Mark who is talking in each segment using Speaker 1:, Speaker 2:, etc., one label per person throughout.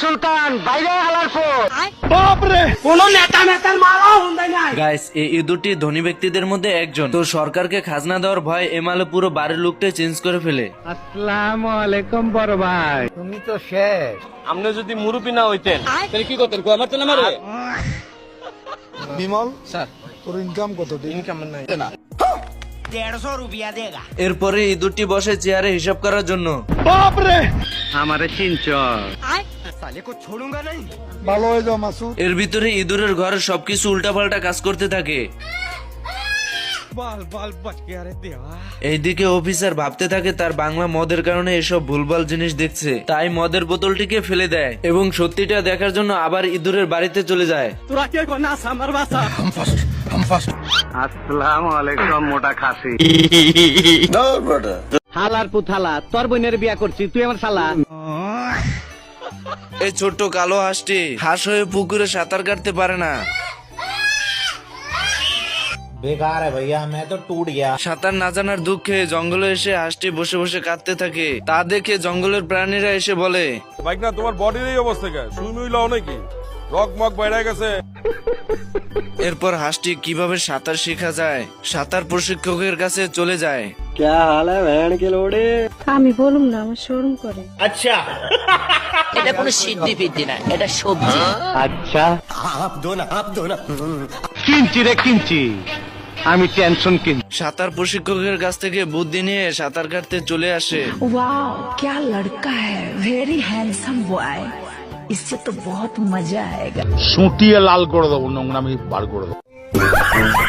Speaker 1: সুলতান বাইরে আলার পর বাপরে কোন নেতা নেতার মারাও হন্দাই নাই।
Speaker 2: গাইস এই দুটি ধনী ব্যক্তিদের মধ্যে একজন। তো সরকারকে খাজনা দেওয়ার ভয় এমালে পুরো বাড়ির লুকটাই চেঞ্জ করে ফেলে।
Speaker 1: আসসালামু আলাইকুম বড় ভাই, তুমি তো শেষ।
Speaker 3: আপনি যদি মুরুবি না হইতেন তাহলে কি করতেন? আমার তো না মারে।
Speaker 4: বিমল স্যার, তোর ইনকাম কত?
Speaker 3: ইনকাম নাই না।
Speaker 1: 150 রুপিয়া দেগা।
Speaker 2: এরপরে এই দুটি বসে চেয়ারে হিসাব করার জন্য।
Speaker 1: বাপরে আমারে চিনছ?
Speaker 4: ভালো হয়ে যাও মাসুদ।
Speaker 2: এর ভিতরে ইঁদুরের ঘরে সবকিছু উল্টাপাল্টা কাজ করতে থাকে। এইদিকে অফিসার ভাবতে থাকে তার বাংলা মদের কারণে এসব ভুলভাল জিনিস দেখছে, তাই মদের বোতলটিকে ফেলে দেয় এবং সত্যিটা দেখার জন্য আবার ইঁদুরের বাড়িতে চলে যায়।
Speaker 1: তোরা কে কোনা আমার বাসা? আসসালামু আলাইকুম মোটা খাসি। হালার পুথালা, তোর বোনের বিয়া করছি, তুই আমার শালা।
Speaker 2: এই ছোট্ট কালো হাঁসটি হাঁস হয়ে পুকুরে সাঁতার কাটতে পারে না।
Speaker 5: बेकार है भैया, मैं तो टूट गया।
Speaker 2: সাঁতার না জানার দুঃখে জঙ্গলে এসে হাঁসটি বসে বসে কাঁদতে থাকে। তা দেখে জঙ্গলের প্রাণীরা এসে বলে,
Speaker 6: বাইক না তোমার বডির এই অবস্থা কে? শুই মুই লাও নাকি? রক মক বাইরে গেছে।
Speaker 2: এরপর হাঁসটি কিভাবে সাঁতার শেখা যায় সাঁতার প্রশিক্ষকের কাছে চলে যায়।
Speaker 7: আমি বলুম না, আমার শোরুম করে।
Speaker 8: এটা কোনো সিদ্ধি ফিদ্ধি না, এটা সবজি।
Speaker 1: আচ্ছা কিনছি রে কিনছি, আমি টেনশন কিনছি।
Speaker 2: সাঁতার প্রশিক্ষকের কাছ থেকে বুদ্ধি নিয়ে সাঁতার কাটতে চলে আসে।
Speaker 8: वाओ क्या लड़का है, वेरी हैंडसम बॉय, इससे तो बहुत मजा आएगा।
Speaker 4: সুটিয়ে লাল করে দেবো, নোংরামি বার করে দেবো।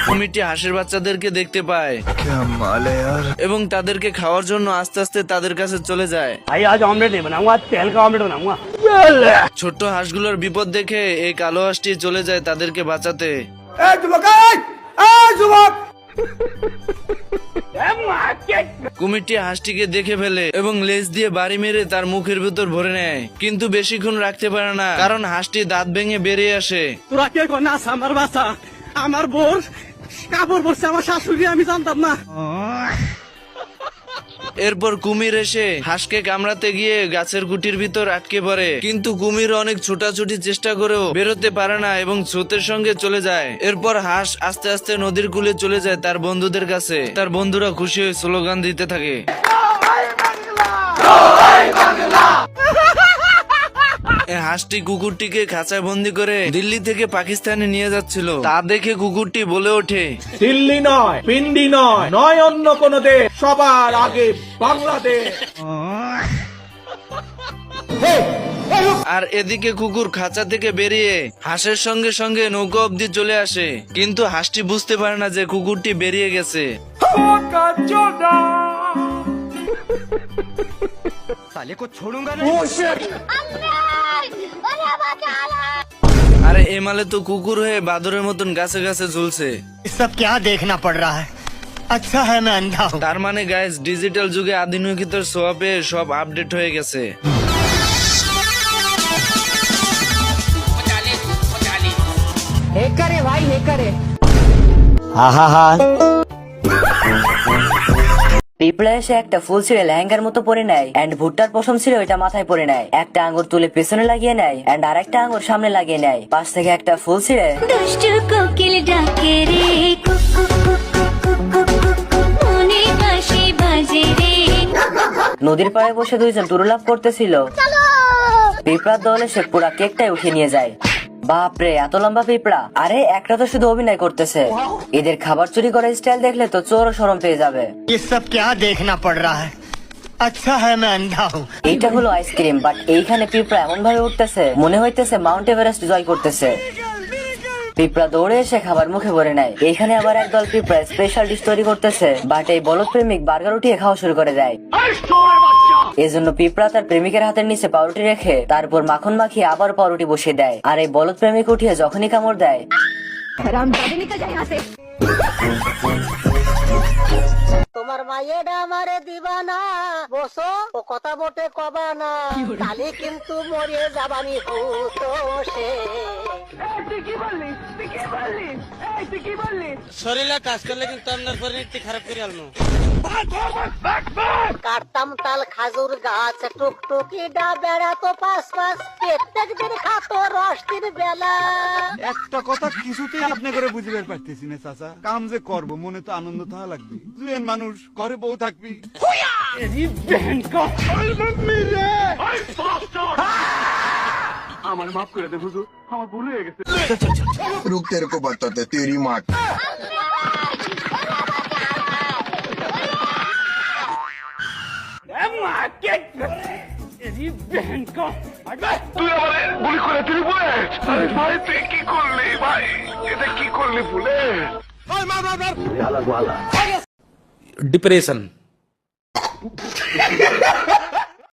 Speaker 2: কুমিরটি হাঁসের বাচ্চাদেরকে দেখতে পায় এবং তাদেরকে খাওয়ার জন্য আস্তে আস্তে তাদের কাছে চলে যায়।
Speaker 1: ভাই আজ অমলেট नहीं बनाऊंगा, आज तेल का ऑमलेट बनाऊंगा।
Speaker 2: ছোট্ট হাঁসগুলোর বিপদ দেখে এই কালো হাঁসটি চলে যায় তাদেরকে বাঁচাতে। কুমিরটি হাঁসটিকে দেখে ফেলে এবং লেজ দিয়ে বাড়ি মেরে তার মুখের ভিতর ভরে নেয়, কিন্তু বেশিক্ষণ রাখতে পারে না কারণ হাঁসটি দাঁত ভেঙে বেরিয়ে আসে।
Speaker 1: তোরা কে কোনা আমার বাসা? আমার বোর কাপড় পরছে আমার শাশুড়ি, আমি জানতাম না।
Speaker 2: এরপর কুমির এসে হাঁসকে কামড়াতে গিয়ে গাছের গুটির ভিতর আটকে পড়ে, কিন্তু কুমির অনেক ছোটাছুটি চেষ্টা করেও বেরোতে পারে না এবং স্রোতের সঙ্গে চলে যায়। এরপর হাঁস আস্তে আস্তে নদীর কূলে চলে যায় তার বন্ধুদের কাছে। তার বন্ধুরা খুশি হয়ে স্লোগান দিতে থাকে। হাঁসটি কুকুরটিকে খাঁচায় বন্দি করে দিল্লি থেকে পাকিস্তানে নিয়ে যাচ্ছিল। তা দেখে কুকুরটি বলে ওঠে,
Speaker 5: दिल्ली नয়, पिंडी নয়, নয় অন্য কোন দেশ, সবার আগে বাংলাদেশ।
Speaker 2: আর এদিকে কুকুর খাঁচা থেকে বেরিয়ে হাঁসের সঙ্গে সঙ্গে নৌকা অব্দি চলে আসে, কিন্তু হাঁসটি বুঝতে পারে না যে কুকুরটি বেরিয়ে গেছে। আরে এমালে তো কুকুর হয়ে বাদরের মতন গাছে গাছে ঝুলছে।
Speaker 1: सब क्या देखना पड़ रहा है? अच्छा है मैं अंधा हूँ।
Speaker 2: তার মানে গাইস ডিজিটাল যুগে আধুনিকতার ছোঁয়া পেয়ে সব আপডেট হয়ে গেছে।
Speaker 8: হেকারে ভাই হেকারে। পিঁপড়া এসে একটা ফুল ছিঁড়ে লেহেঙ্গার মতো পরে নেয় এন্ড ভুট্টার পশম ছিঁড়ে ওইটা মাথায় পরে নেয়। একটা আঙ্গুর তুলে পেছনে লাগিয়ে নেয় এন্ড আরেকটা আঙ্গুর সামনে লাগিয়ে নেয়। পাশ থেকে একটা ফুল ছিঁড়ে
Speaker 7: দুষ্টু কোকিল ডাকে রে, কুকু মনে বাঁশি বাজে রে।
Speaker 8: নদীর পাড়ে বসে দুইজন টুরুলাপ করতেছিল। পিঁপড়ার দল এসে পুরা কেকটাই উঠিয়ে নিয়ে যায়। বাপরে এত লম্বা পিঁপড়া! আরে একটা তো শুধু অভিনয় করতেছে। এদের খাবার চুরি করার স্টাইল দেখলে তো চোরও শরম পেয়ে যাবে।
Speaker 1: ये सब क्या देखना पड़ रहा है? अच्छा है मैं अंधा हूँ।
Speaker 8: এইটা হলো আইসক্রিম, বাট এইখানে পিঁপড়া এমন ভাবে উঠতেছে মনে হইতেছে মাউন্ট এভারেস্ট জয় করতেছে। পিঁপড়া দৌড়ে এসে খাবার মুখে ভরে নেয়। এইখানে আবার একদল পিঁপড়া স্পেশাল ডিশ তৈরি করতেছে, বাট এই বলদ প্রেমিক বার্গার উঠিয়ে খাওয়া শুরু করে দেয়। এজন্য পিঁপড়া তার প্রেমিকের হাতের নিচে পাউরুটি রেখে তারপর মাখন মাখিয়ে আবার পাউরুটি বসিয়ে দেয়। আর এই বলদ প্রেমিক উঠিয়ে যখনই কামড় দেয়,
Speaker 7: তোমার
Speaker 9: মাইয়েডা আমারে দিবা না বসো ও কথা বটে কবা না কালি কিন্তু মরে যাবানি হুতোষে।
Speaker 1: শরীরে কাজ করলে কিন্তু আপনার পরিণতি খারাপ করে আলমু।
Speaker 9: কাটতাম তাল খাজুর গাছ টুকটুকি ডা বেড়াতো পাশ পাশ প্রত্যেক দিন খাতো রষ্টির বেলা।
Speaker 10: একটা কথা কিছুতেই আপনি করে বুঝতে পারতেছি না চাচা, কাম যে করবো মনে তো আনন্দ থাকা লাগবে। জুয়েন মানুষ ঘরে বউ থাকবি।
Speaker 4: আমার মাফ করে দে হুজুর, আমার ভুল হয়ে গেছে।
Speaker 11: रुक तेरे को बताते तेरी माँ
Speaker 4: তুই আমারে গুলি করে দিলি বুলেট। আরে ভাই তুই কি করলি ভাই, এটা কি করলি বুলেট?
Speaker 5: डिप्रेशन